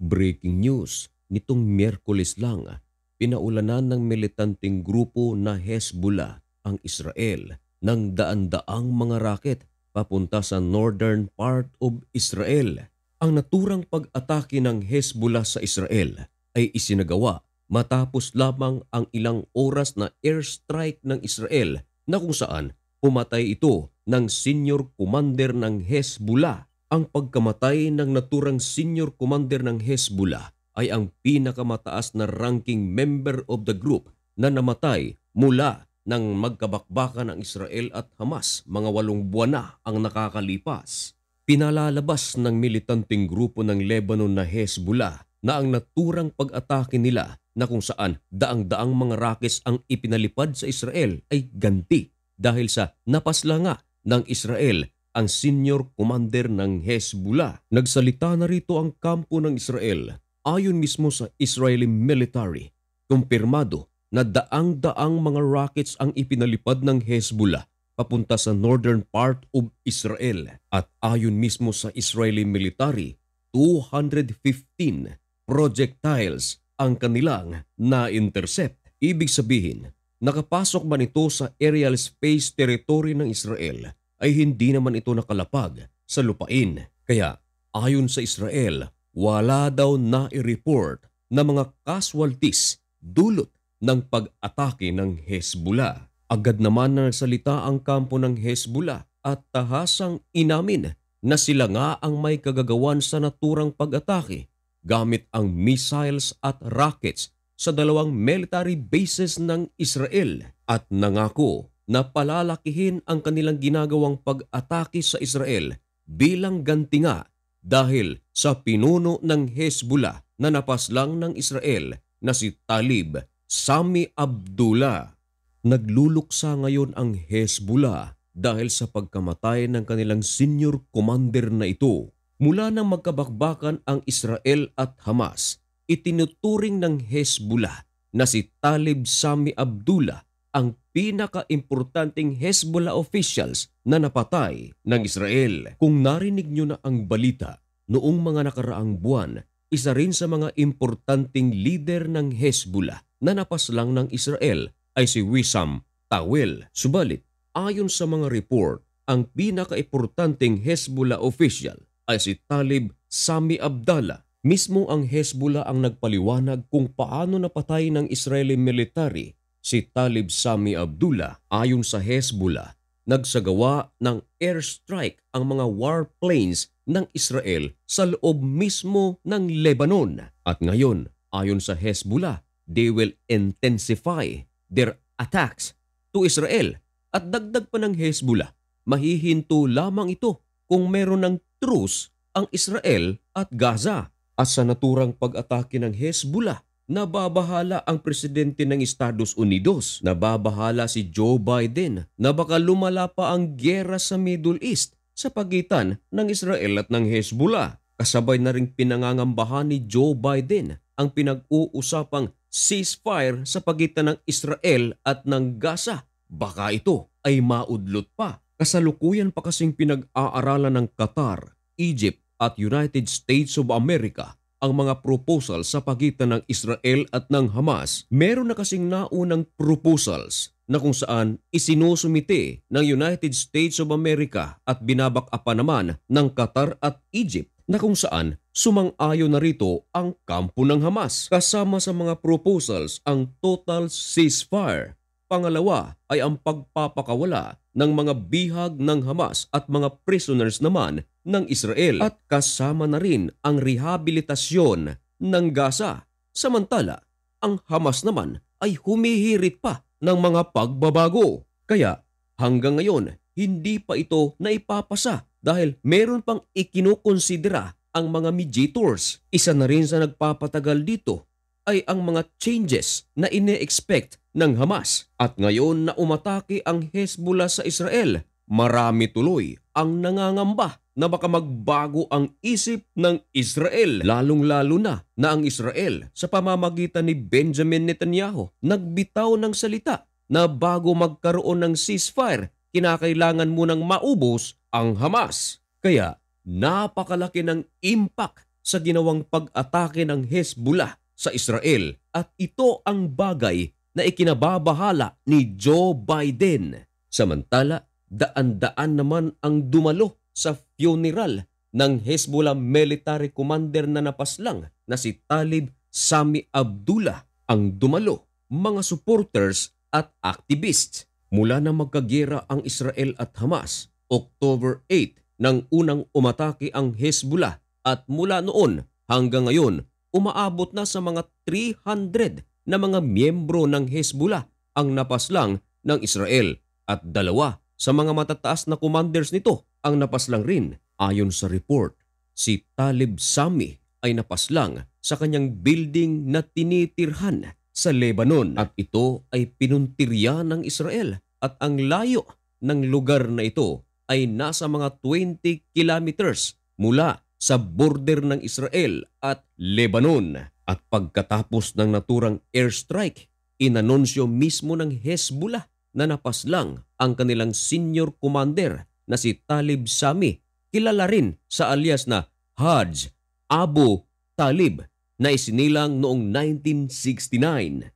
Breaking news, nitong Miyerkules lang, pinaulanan ng militanteng grupo na Hezbollah ang Israel ng daan-daang mga raket papunta sa northern part of Israel. Ang naturang pag-atake ng Hezbollah sa Israel ay isinagawa matapos lamang ang ilang oras na airstrike ng Israel na kung saan pumatay ito ng senior commander ng Hezbollah. Ang pagkamatay ng naturang senior commander ng Hezbollah ay ang pinakamataas na ranking member of the group na namatay mula nang magkabakbakan ng Israel at Hamas mga 8 buwan na ang nakakalipas. Pinalalabas ng militanteng grupo ng Lebanon na Hezbollah na ang naturang pag-atake nila na kung saan daang-daang mga rockets ang ipinalipad sa Israel ay ganti dahil sa napasla nga ng Israel ang senior commander ng Hezbollah. Nagsalita na rito ang kampo ng Israel. Ayon mismo sa Israeli military, kumpirmado na daang-daang mga rockets ang ipinalipad ng Hezbollah papunta sa northern part of Israel. At ayon mismo sa Israeli military, 215 projectiles ang kanilang na-intercept. Ibig sabihin, nakapasok man ito sa aerial space territory ng Israel ay hindi naman ito nakalapag sa lupain. Kaya ayon sa Israel, wala daw na-report na mga casualties dulot ng pag-atake ng Hezbollah. Agad naman na nagsalita ang kampo ng Hezbollah at tahasang inamin na sila nga ang may kagagawan sa naturang pag-atake gamit ang missiles at rockets sa 2 military bases ng Israel at nangako na palalakihin ang kanilang ginagawang pag-atake sa Israel bilang ganti nga dahil sa pinuno ng Hezbollah na napaslang ng Israel na si Talib Sami Abdullah. Nagluluksa ngayon ang Hezbollah dahil sa pagkamatay ng kanilang senior commander na ito. Mula nang magkabakbakan ang Israel at Hamas, itinuturing ng Hezbollah na si Talib Sami Abdullah ang pinaka-importanting Hezbollah officials na napatay ng Israel. Kung narinig nyo na ang balita noong mga nakaraang buwan, isa rin sa mga importanteng leader ng Hezbollah na napaslang ng Israel ay si Wissam Tawil. Subalit, ayon sa mga report, ang pinaka-importanteng Hezbollah official ay si Talib Sami Abdullah. Mismo ang Hezbollah ang nagpaliwanag kung paano napatay ng Israeli military si Talib Sami Abdullah. Ayon sa Hezbollah, nagsagawa ng airstrike ang mga warplanes ng Israel sa loob mismo ng Lebanon. At ngayon, ayon sa Hezbollah, they will intensify their attacks to Israel. At dagdag pa ng Hezbollah, mahihinto lamang ito kung meron ng truce ang Israel at Gaza. At sa naturang pag-atake ng Hezbollah, nababahala ang presidente ng Estados Unidos. Nababahala si Joe Biden na baka lumala pa ang gyera sa Middle East sa pagitan ng Israel at ng Hezbollah. Kasabay na ring pinangangambahan ni Joe Biden ang pinag-uusapang ceasefire sa pagitan ng Israel at ng Gaza. Baka ito ay maudlot pa. Kasalukuyan pa kasing pinag-aaralan ng Qatar, Egypt at United States of America ang mga proposal sa pagitan ng Israel at ng Hamas. Meron na kasing naunang proposals na kung saan isinusumite ng United States of America at binabak-apa naman ng Qatar at Egypt na kung saan sumang-ayon na rito ang kampo ng Hamas. Kasama sa mga proposals ang total ceasefire. Pangalawa ay ang pagpapakawala ng mga bihag ng Hamas at mga prisoners naman ng Israel at kasama na rin ang rehabilitasyon ng Gaza. Samantala, ang Hamas naman ay humihirit pa ng mga pagbabago. Kaya hanggang ngayon, hindi pa ito naipapasa dahil meron pang ikinukonsidera ang mga mediators. Isa na rin sa nagpapatagal dito ay ang mga changes na ine-expect ng Hamas. At ngayon na umatake ang Hezbollah sa Israel, marami tuloy ang nangangamba na baka magbago ang isip ng Israel. Lalong-lalo na ang Israel sa pamamagitan ni Benjamin Netanyahu nagbitaw ng salita na bago magkaroon ng ceasefire, kinakailangan munang maubos ang Hamas. Kaya napakalaki ng impact sa ginawang pag-atake ng Hezbollah sa Israel at ito ang bagay na ikinababahala ni Joe Biden. Samantala, daan-daan naman ang dumalo sa funeral ng Hezbollah military commander na napaslang na si Talib Sami Abdullah. Ang dumalo, mga supporters at activists. Mula na magkagera ang Israel at Hamas, October 8 nang unang umatake ang Hezbollah at mula noon hanggang ngayon umaabot na sa mga 300 na mga miyembro ng Hezbollah ang napaslang ng Israel at 2 sa mga matataas na commanders nito ang napaslang rin. Ayon sa report, si Talib Sami ay napaslang sa kanyang building na tinitirhan sa Lebanon at ito ay pinuntirya ng Israel at ang layo ng lugar na ito ay nasa mga 20 kilometers mula sa border ng Israel at Lebanon. At pagkatapos ng naturang airstrike, inanunsyo mismo ng Hezbollah na napaslang ang kanilang senior commander na si Talib Sami, kilala rin sa alias na Hajj Abu Talib na isinilang noong 1969.